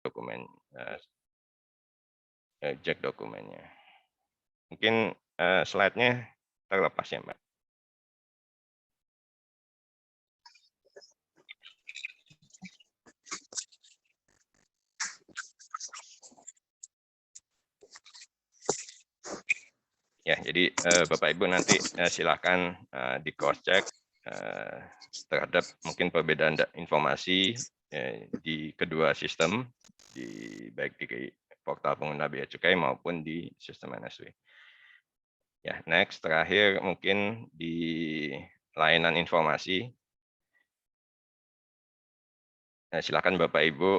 dokumen, cek dokumennya. Mungkin slide-nya terlepas ya, Mbak. Ya, jadi Bapak Ibu nanti silakan di cross check terhadap mungkin perbedaan informasi di kedua sistem, baik di portal pengguna bea cukai maupun di sistem NSW. Ya, next terakhir mungkin di layanan informasi. Silakan Bapak Ibu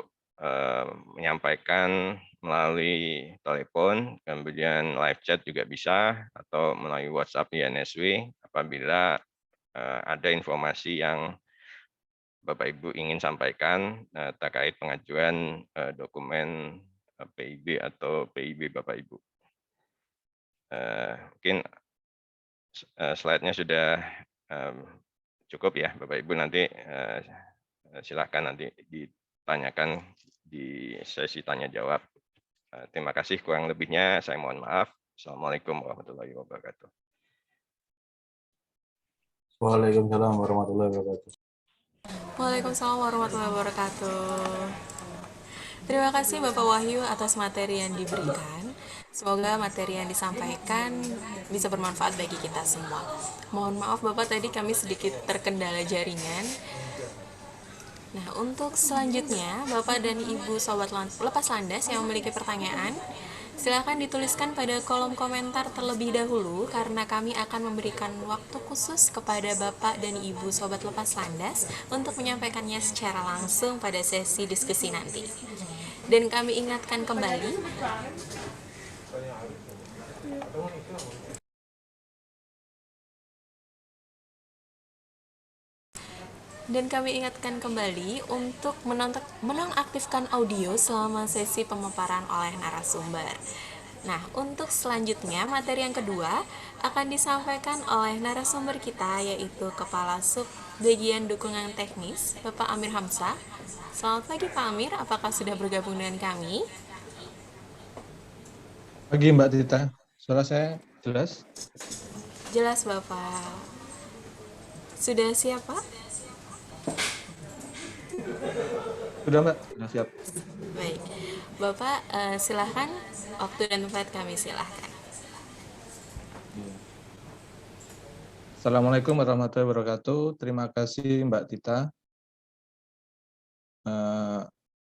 menyampaikan melalui telepon, kemudian live chat juga bisa, atau melalui WhatsApp di NSW apabila ada informasi yang Bapak Ibu ingin sampaikan terkait pengajuan dokumen PIB atau PIB Bapak Ibu. Mungkin slide-nya sudah cukup ya Bapak Ibu, nanti silakan nanti ditanyakan di sesi tanya jawab. Terima kasih, kurang lebihnya saya mohon maaf. Assalamualaikum warahmatullahi wabarakatuh. Waalaikumsalam warahmatullahi wabarakatuh. Waalaikumsalam warahmatullahi wabarakatuh. Terima kasih Bapak Wahyu atas materi yang diberikan. Semoga materi yang disampaikan bisa bermanfaat bagi kita semua. Mohon maaf Bapak, tadi kami sedikit terkendala jaringan. Nah, untuk selanjutnya, Bapak dan Ibu Sobat Lepas Landas yang memiliki pertanyaan, silakan dituliskan pada kolom komentar terlebih dahulu karena kami akan memberikan waktu khusus kepada Bapak dan Ibu Sobat Lepas Landas untuk menyampaikannya secara langsung pada sesi diskusi nanti. Dan kami ingatkan kembali, untuk menonaktifkan audio selama sesi pemaparan oleh narasumber. Nah, untuk selanjutnya, materi yang kedua akan disampaikan oleh narasumber kita, yaitu Kepala Sub Bagian Dukungan Teknis, Bapak Amir Hamzah. Selamat pagi Pak Amir, apakah sudah bergabung dengan kami? Pagi Mbak Tita, suara saya jelas? Jelas Bapak. Sudah siap Pak? Sudah Mbak, sudah siap. Baik, Bapak silahkan, waktu dan tempat kami silahkan. Assalamualaikum warahmatullahi wabarakatuh. Terima kasih Mbak Tita.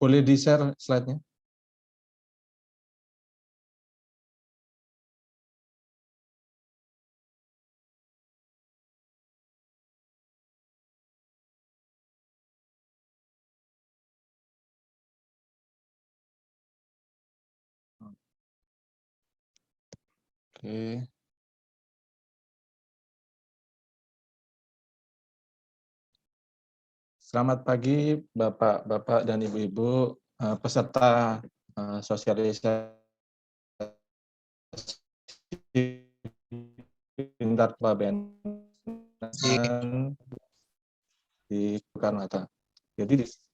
Boleh di-share slide-nya? Oke. Selamat pagi Bapak-Bapak dan Ibu-Ibu peserta sosialisasi pintar BNN di Soekarno-Hatta. Jadi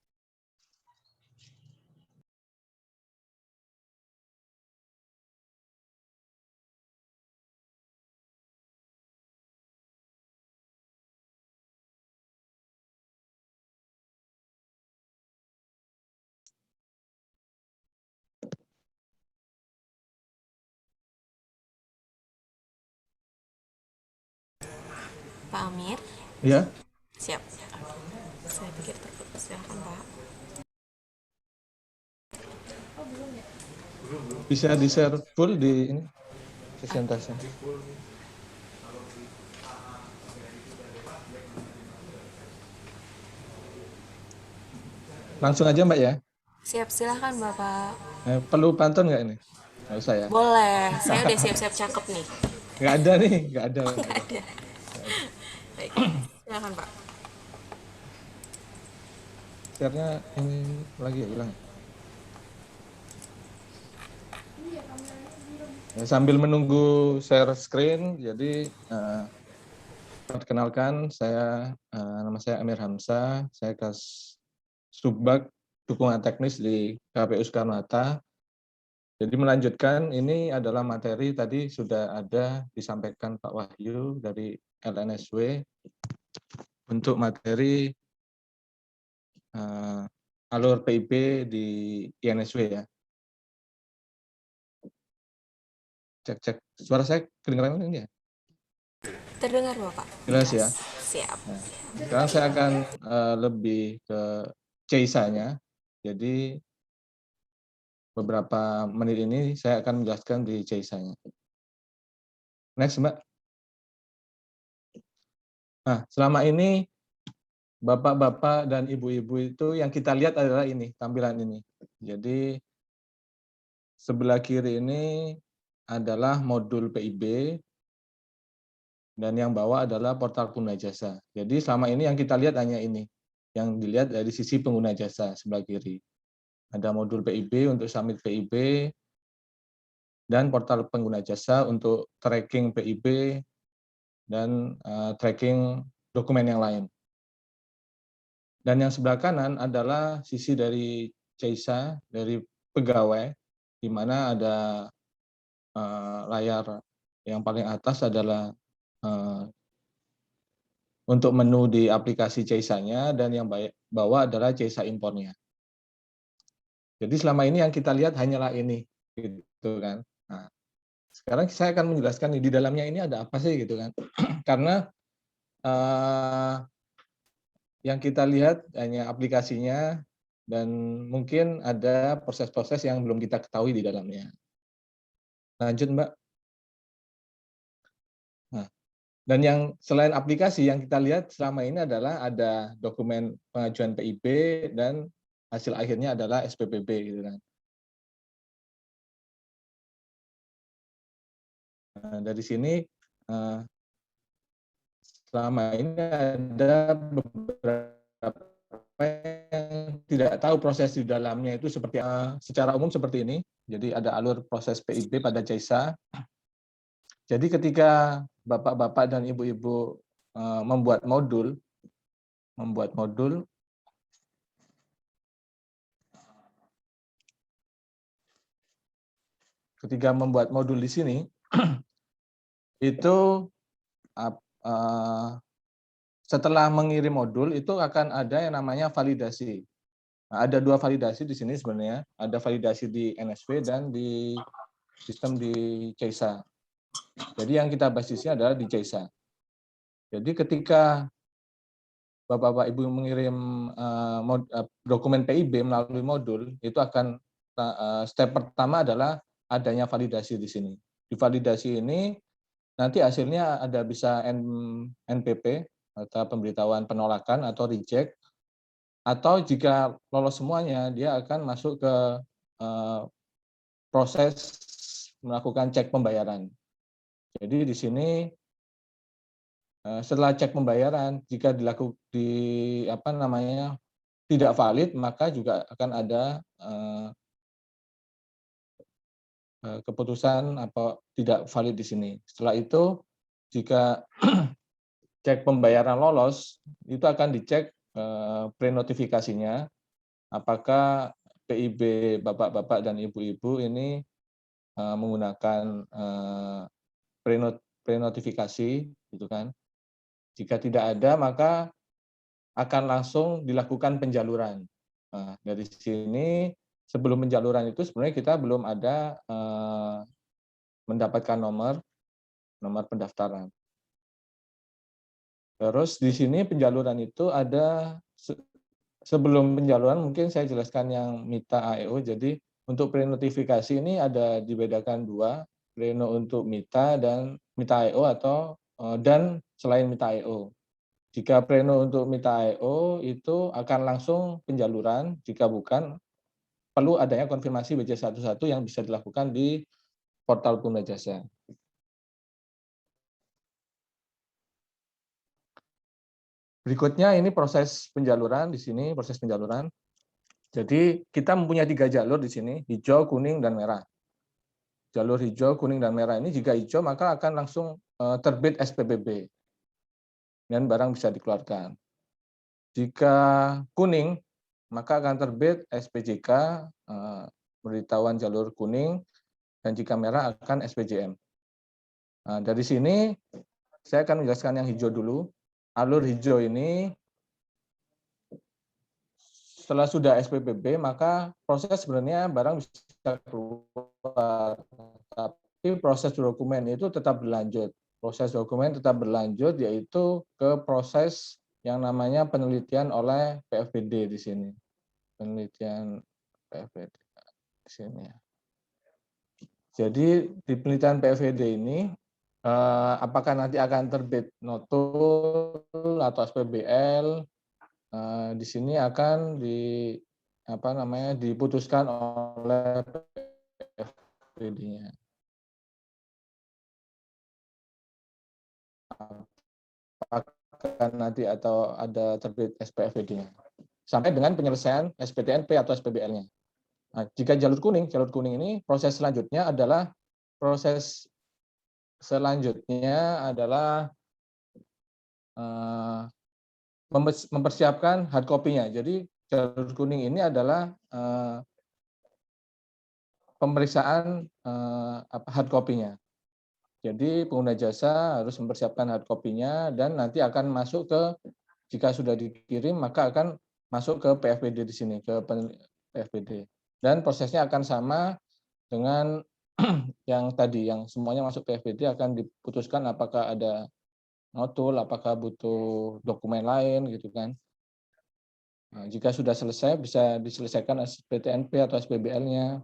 Pak Amir? ya. Siap. Saya pikir terputus, silahkan Pak. Bisa di-share full di ini presentasenya. Langsung aja Mbak ya. Siap, silahkan Bapak. Perlu pantun nggak ini? Nggak usah ya? Boleh, saya udah siap-siap cakep nih. Nggak ada nih, nggak ada. Nggak ada. Baik, silahkan Pak. Share-nya ini lagi ya, hilang. Ya, sambil menunggu share screen, jadi perkenalkan nama saya Amir Hamzah, saya Subbag dukungan teknis di KPU Soekarno-Hatta. Jadi melanjutkan, ini adalah materi tadi sudah ada disampaikan Pak Wahyu dari LNSW untuk materi alur PIB di INSW ya. Cek, suara saya kedengaran ini ya? Terdengar Bapak? Jelas ya? Siap. Nah, sekarang saya akan lebih ke CISA-nya. Jadi beberapa menit ini saya akan menjelaskan di CISA-nya. Next, Mbak. Nah, selama ini Bapak-bapak dan ibu-ibu itu yang kita lihat adalah ini, tampilan ini. Jadi sebelah kiri ini adalah modul PIB dan yang bawah adalah portal pengguna jasa. Jadi selama ini yang kita lihat hanya ini, yang dilihat dari sisi pengguna jasa sebelah kiri. Ada modul PIB untuk summit PIB dan portal pengguna jasa untuk tracking PIB dan tracking dokumen yang lain. Dan yang sebelah kanan adalah sisi dari CISA, dari pegawai, di mana ada layar yang paling atas adalah untuk menu di aplikasi CISA-nya, dan yang bawah adalah CISA impornya. Jadi selama ini yang kita lihat hanyalah ini, gitu kan. Nah, sekarang saya akan menjelaskan di dalamnya ini ada apa sih, gitu kan. Karena yang kita lihat hanya aplikasinya, dan mungkin ada proses-proses yang belum kita ketahui di dalamnya. Lanjut, Mbak. Nah, dan yang selain aplikasi yang kita lihat selama ini adalah ada dokumen pengajuan PIB dan hasil akhirnya adalah SPPB, gitu kan. Nah, dari sini selama ini ada beberapa yang tidak tahu proses di dalamnya itu seperti secara umum seperti ini. Jadi ada alur proses PIB pada CISA. Jadi ketika bapak-bapak dan ibu-ibu membuat modul, ketika membuat modul di sini, itu setelah mengirim modul itu akan ada yang namanya validasi. Nah, ada dua validasi di sini sebenarnya, ada validasi di NSW dan di sistem di CISA. Jadi yang kita basisnya adalah di CISA. Jadi ketika Bapak-Bapak Ibu mengirim dokumen PIB melalui modul, itu akan step pertama adalah adanya validasi di sini. Di validasi ini nanti hasilnya ada bisa NPP atau pemberitahuan penolakan atau reject, atau jika lolos semuanya dia akan masuk ke proses melakukan cek pembayaran. Jadi di sini setelah cek pembayaran, jika tidak valid, maka juga akan ada keputusan apa tidak valid di sini. Setelah itu, jika cek pembayaran lolos, itu akan dicek pre-notifikasinya, apakah PIB bapak-bapak dan ibu-ibu ini menggunakan pre-notifikasi, gitu kan. Jika tidak ada, maka akan langsung dilakukan penjaluran. Nah, dari sini sebelum penjaluran itu sebenarnya kita belum ada mendapatkan nomor pendaftaran. Terus di sini penjaluran itu ada sebelum penjaluran mungkin saya jelaskan yang MITA AEO. Jadi untuk pre-notifikasi ini ada dibedakan dua, pleno untuk MITA dan MITA AEO dan selain MITA AEO. Jika pleno untuk MITA AEO itu akan langsung penjaluran, jika bukan perlu adanya konfirmasi BC11 yang bisa dilakukan di portal pengguna jasa. Berikutnya ini proses penjaluran di sini, proses penjaluran. Jadi kita mempunyai 3 jalur di sini, hijau, kuning, dan merah. Jalur hijau, kuning, dan merah ini jika hijau maka akan langsung terbit SPPB dan barang bisa dikeluarkan. Jika kuning maka akan terbit SPJK, pemberitahuan jalur kuning, dan jika merah akan SPJM. Nah, dari sini saya akan menjelaskan yang hijau dulu. Alur hijau ini setelah sudah SPPB, maka proses sebenarnya barang bisa keluar. Tapi proses dokumen itu tetap berlanjut. Proses dokumen tetap berlanjut, yaitu ke proses yang namanya penelitian oleh PFBD di sini. Penelitian PFBD di sini. Jadi di penelitian PFBD ini, apakah nanti akan terbit notul atau SPBL, di sini akan diputuskan oleh PFBD-nya. Apakah nanti atau ada terbit SPFBD-nya sampai dengan penyelesaian SPTNP atau SPBL-nya. Nah, jika jalur kuning ini proses selanjutnya adalah mempersiapkan hard copy-nya. Jadi jalur kuning ini adalah pemeriksaan hard copy-nya. Jadi pengguna jasa harus mempersiapkan hard copy-nya dan nanti akan masuk ke, jika sudah dikirim maka akan masuk ke PFBD di sini, ke PFBD. Dan prosesnya akan sama dengan yang tadi, yang semuanya masuk PFBD akan diputuskan apakah ada notul, apakah butuh dokumen lain gitu kan. Nah, jika sudah selesai bisa diselesaikan SPTNP atau SPBL-nya.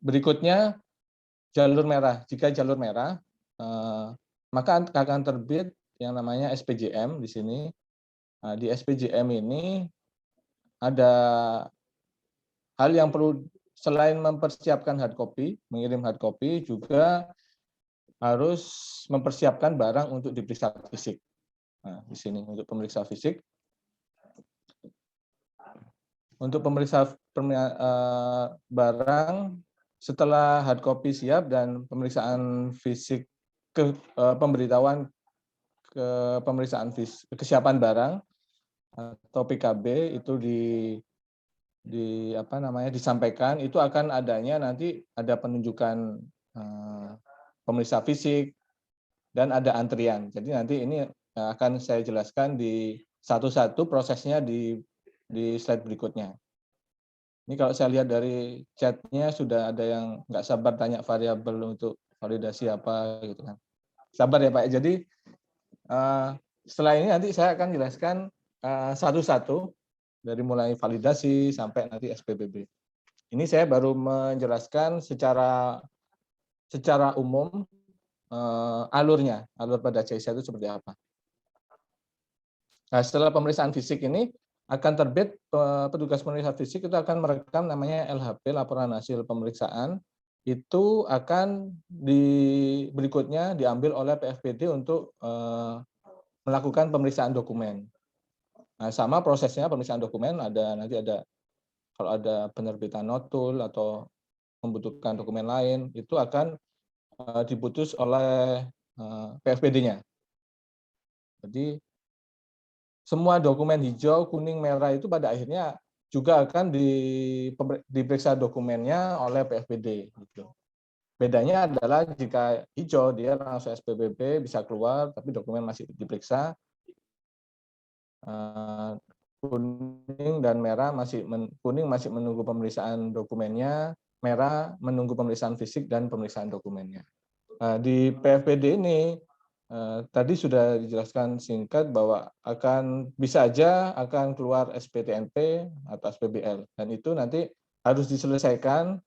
Berikutnya jalur merah. Jika jalur merah, maka akan terbit yang namanya SPJM di sini. Nah, di SPJM ini ada hal yang perlu, selain mempersiapkan hard copy, mengirim hard copy, juga harus mempersiapkan barang untuk diperiksa fisik. Nah, di sini untuk pemeriksa fisik. Untuk pemeriksa barang, setelah hard copy siap dan pemeriksaan fisik pemberitahuan ke pemeriksaan kesiapan barang atau PKB itu disampaikan, itu akan adanya nanti ada penunjukan pemeriksa fisik dan ada antrian. Jadi nanti ini akan saya jelaskan di satu-satu prosesnya di slide berikutnya. Ini kalau saya lihat dari chatnya sudah ada yang nggak sabar tanya variabel untuk validasi apa gitu kan. Sabar ya Pak. Jadi setelah ini nanti saya akan jelaskan satu-satu dari mulai validasi sampai nanti SPPB. Ini saya baru menjelaskan secara umum alurnya, alur pada CISA itu seperti apa. Nah, setelah pemeriksaan fisik ini akan terbit, petugas pemeriksa fisik itu akan merekam namanya LHP, laporan hasil pemeriksaan, itu akan berikutnya diambil oleh PFBD untuk melakukan pemeriksaan dokumen. Nah, sama prosesnya pemeriksaan dokumen, nanti ada kalau ada penerbitan notul atau membutuhkan dokumen lain, itu akan diputus oleh PFBD-nya. Jadi semua dokumen hijau, kuning, merah itu pada akhirnya juga akan diperiksa dokumennya oleh PFBD. Gitu. Bedanya adalah jika hijau dia langsung SPPB bisa keluar, tapi dokumen masih diperiksa. Kuning dan merah kuning masih menunggu pemeriksaan dokumennya, merah menunggu pemeriksaan fisik dan pemeriksaan dokumennya. Di PFBD ini tadi sudah dijelaskan singkat bahwa bisa aja akan keluar SPTNP atau SPBL, dan itu nanti harus diselesaikan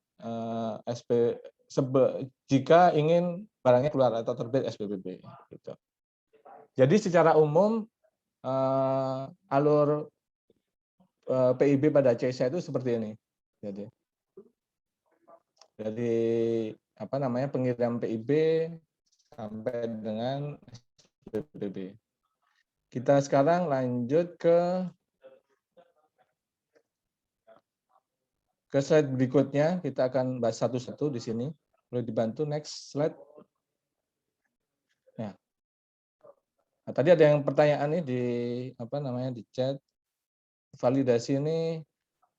jika ingin barangnya keluar atau terbit SPPB. Gitu. Jadi secara umum alur PIB pada CISA itu seperti ini. Jadi pengiriman PIB sampai dengan SPPB. Kita sekarang lanjut ke slide berikutnya. Kita akan bahas satu-satu di sini. Boleh dibantu next slide. Ya. Nah, tadi ada yang pertanyaan nih di di chat, validasi ini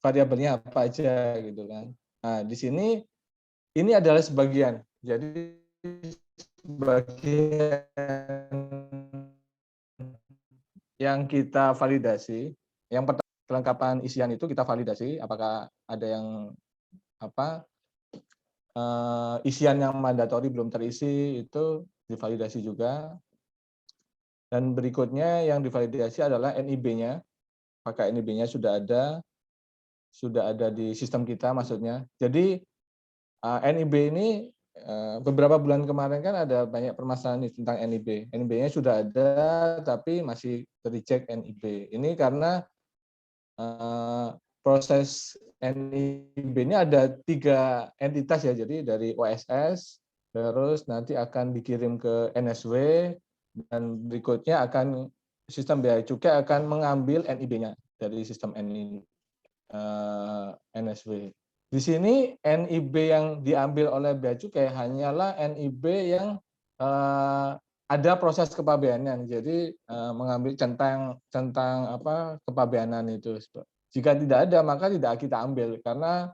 variabelnya apa aja gitu kan. Nah, di sini ini adalah sebagian. Jadi sebagian yang kita validasi, yang pertama kelengkapan isian itu kita validasi apakah ada yang isian yang mandatori belum terisi itu divalidasi juga. Dan berikutnya yang divalidasi adalah NIB-nya. Apakah NIB-nya sudah ada di sistem kita maksudnya. Jadi NIB ini beberapa bulan kemarin kan ada banyak permasalahan tentang NIB. NIB-nya sudah ada tapi masih tercek NIB. Ini karena proses NIB ini ada 3 entitas ya. Jadi dari OSS, terus nanti akan dikirim ke NSW, dan berikutnya akan sistem Bea Cukai akan mengambil NIB-nya dari sistem NSW. Di sini NIB yang diambil oleh Bea Cukai hanyalah NIB yang ada proses kepabeanan. Jadi mengambil centang kepabeanan itu. Jika tidak ada maka tidak kita ambil karena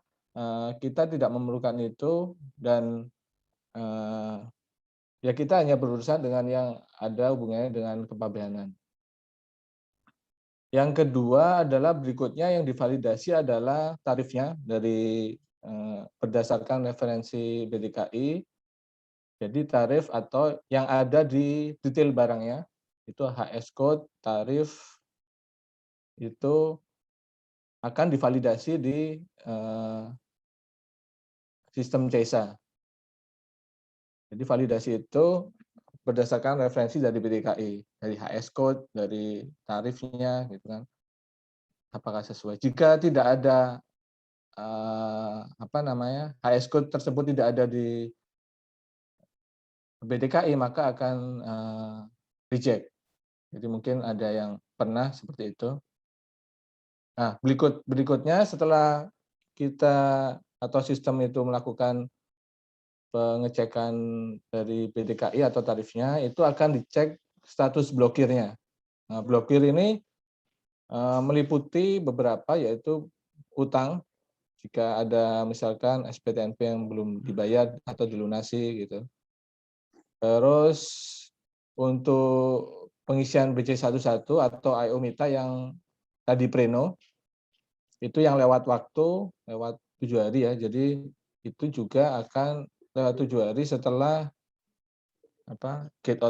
kita tidak memerlukan itu, dan ya kita hanya berurusan dengan yang ada hubungannya dengan kepabeanan. Yang kedua adalah berikutnya yang divalidasi adalah tarifnya dari berdasarkan referensi BDKI. Jadi tarif atau yang ada di detail barangnya itu HS code, tarif itu akan divalidasi di sistem CESA. Jadi validasi itu berdasarkan referensi dari BDKI, dari HS code, dari tarifnya, gitu kan. Apakah sesuai? Jika tidak ada HS code tersebut tidak ada di BDKI, maka akan reject. Jadi mungkin ada yang pernah seperti itu. Nah, berikutnya setelah kita atau sistem itu melakukan pengecekan dari BDKI atau tarifnya, itu akan dicek status blokirnya. Nah, blokir ini meliputi beberapa, yaitu utang, jika ada misalkan SPTNP yang belum dibayar atau dilunasi gitu. Terus untuk pengisian BC11 atau IO Mita yang tadi Preno, itu yang lewat waktu, lewat 7 hari ya. Jadi itu juga akan lewat 7 hari setelah gate out